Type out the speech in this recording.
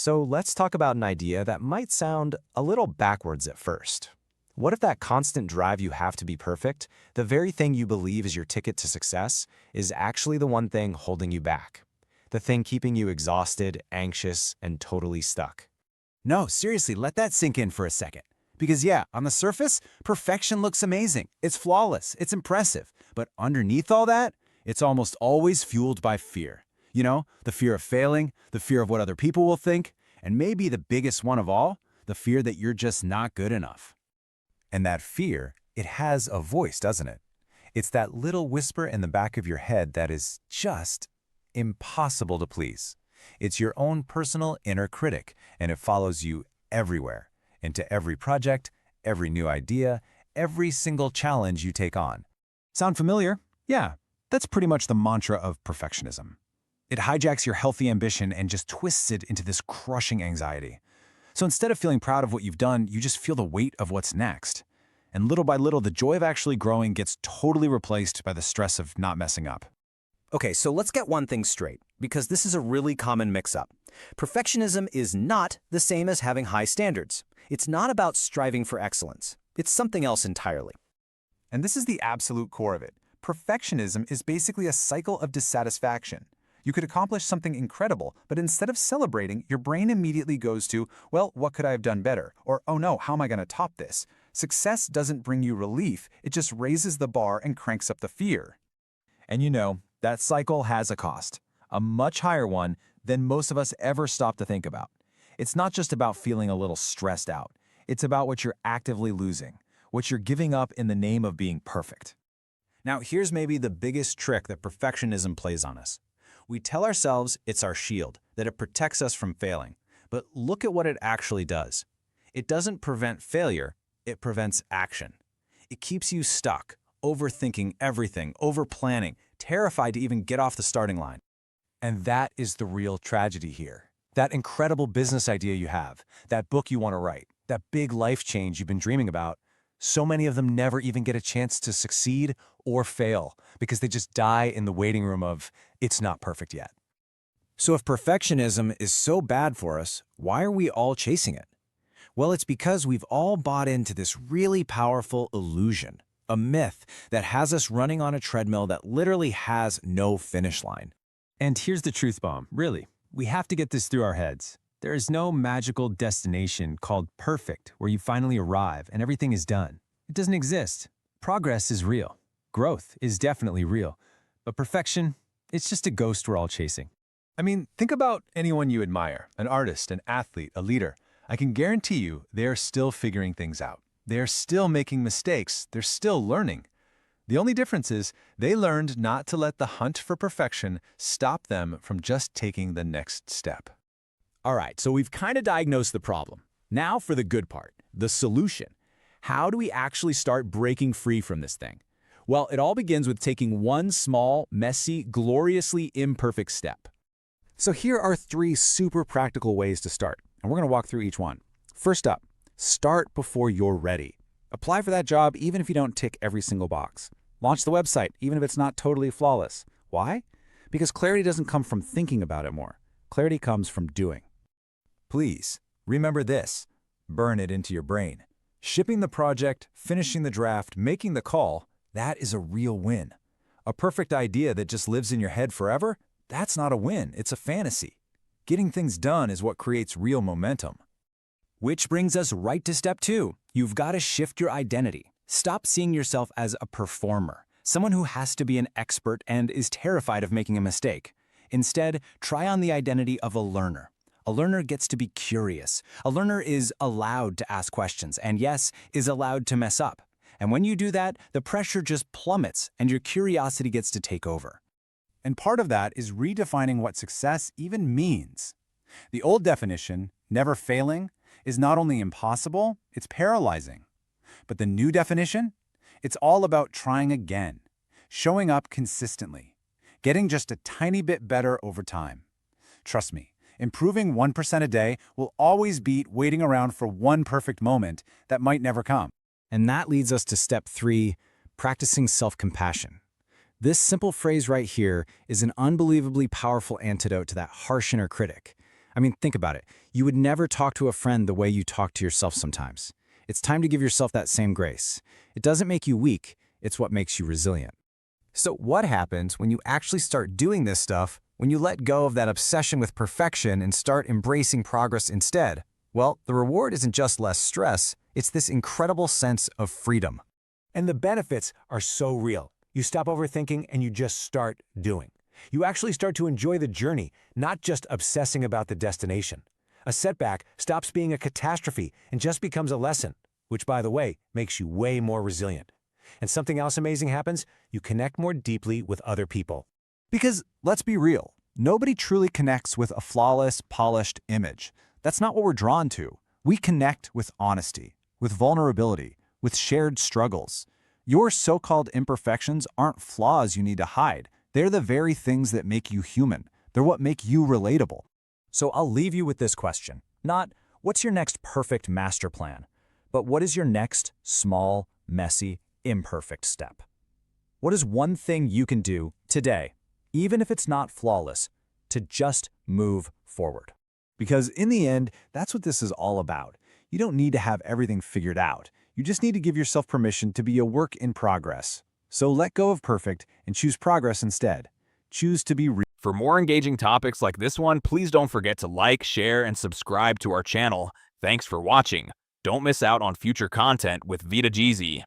So let's talk about an idea that might sound a little backwards at first. What if that constant drive you have to be perfect, the very thing you believe is your ticket to success, is actually the one thing holding you back? The thing keeping you exhausted, anxious, and totally stuck. No, seriously, let that sink in for a second. Because yeah, on the surface, perfection looks amazing. It's flawless, it's impressive. But underneath all that, it's almost always fueled by fear. You know, the fear of failing, the fear of what other people will think, and maybe the biggest one of all, the fear that you're just not good enough. And that fear, it has a voice, doesn't it? It's that little whisper in the back of your head that is just impossible to please. It's your own personal inner critic, and it follows you everywhere, into every project, every new idea, every single challenge you take on. Sound familiar? Yeah, that's pretty much the mantra of perfectionism. It hijacks your healthy ambition and just twists it into this crushing anxiety. So instead of feeling proud of what you've done, you just feel the weight of what's next. And little by little, the joy of actually growing gets totally replaced by the stress of not messing up. Okay, so let's get one thing straight, because this is a really common mix-up. Perfectionism is not the same as having high standards. It's not about striving for excellence. It's something else entirely. And this is the absolute core of it. Perfectionism is basically a cycle of dissatisfaction. You could accomplish something incredible, but instead of celebrating, your brain immediately goes to, well, what could I have done better? Or, oh no, how am I going to top this? Success doesn't bring you relief, it just raises the bar and cranks up the fear. And you know, that cycle has a cost, a much higher one than most of us ever stop to think about. It's not just about feeling a little stressed out. It's about what you're actively losing, what you're giving up in the name of being perfect. Now, here's maybe the biggest trick that perfectionism plays on us. We tell ourselves it's our shield, that it protects us from failing. But look at what it actually does. It doesn't prevent failure, it prevents action. It keeps you stuck, overthinking everything, overplanning, terrified to even get off the starting line. And that is the real tragedy here. That incredible business idea you have, that book you want to write, that big life change you've been dreaming about, so many of them never even get a chance to succeed or fail because they just die in the waiting room of, it's not perfect yet. So if perfectionism is so bad for us, why are we all chasing it? Well, it's because we've all bought into this really powerful illusion, a myth that has us running on a treadmill that literally has no finish line. And here's the truth bomb, really. We have to get this through our heads. There is no magical destination called perfect where you finally arrive and everything is done. It doesn't exist. Progress is real. Growth is definitely real. But perfection, it's just a ghost we're all chasing. I mean, think about anyone you admire, an artist, an athlete, a leader. I can guarantee you they are still figuring things out. They are still making mistakes. They're still learning. The only difference is they learned not to let the hunt for perfection stop them from just taking the next step. All right, so we've kind of diagnosed the problem. Now for the good part, the solution. How do we actually start breaking free from this thing? Well, it all begins with taking one small, messy, gloriously imperfect step. So here are 3 super practical ways to start, and we're going to walk through each one. First up, start before you're ready. Apply for that job even if you don't tick every single box. Launch the website even if it's not totally flawless. Why? Because clarity doesn't come from thinking about it more. Clarity comes from doing. Please, remember this. Burn it into your brain. Shipping the project, finishing the draft, making the call, that is a real win. A perfect idea that just lives in your head forever, that's not a win, it's a fantasy. Getting things done is what creates real momentum. Which brings us right to step 2. You've got to shift your identity. Stop seeing yourself as a performer, someone who has to be an expert and is terrified of making a mistake. Instead, try on the identity of a learner. A learner gets to be curious. A learner is allowed to ask questions and, yes, is allowed to mess up. And when you do that, the pressure just plummets and your curiosity gets to take over. And part of that is redefining what success even means. The old definition, never failing, is not only impossible, it's paralyzing. But the new definition? It's all about trying again, showing up consistently, getting just a tiny bit better over time. Trust me, improving 1% a day will always beat waiting around for one perfect moment that might never come. And that leads us to step 3, practicing self-compassion. This simple phrase right here is an unbelievably powerful antidote to that harsh inner critic. I mean, think about it. You would never talk to a friend the way you talk to yourself sometimes. It's time to give yourself that same grace. It doesn't make you weak, it's what makes you resilient. So what happens when you actually start doing this stuff, when you let go of that obsession with perfection and start embracing progress instead? Well, the reward isn't just less stress, it's this incredible sense of freedom. And the benefits are so real. You stop overthinking and you just start doing. You actually start to enjoy the journey, not just obsessing about the destination. A setback stops being a catastrophe and just becomes a lesson, which, by the way, makes you way more resilient. And something else amazing happens, you connect more deeply with other people. Because, let's be real, nobody truly connects with a flawless, polished image. That's not what we're drawn to. We connect with honesty, with vulnerability, with shared struggles. Your so-called imperfections aren't flaws you need to hide. They're the very things that make you human. They're what make you relatable. So I'll leave you with this question. Not, what's your next perfect master plan? But what is your next small, messy, imperfect step? What is one thing you can do today, even if it's not flawless, to just move forward? Because in the end, that's what this is all about. You don't need to have everything figured out. You just need to give yourself permission to be a work in progress. So let go of perfect and choose progress instead. Choose to be real. For more engaging topics like this one, please don't forget to like, share, and subscribe to our channel. Thanks for watching. Don't miss out on future content with Vita Jeezy.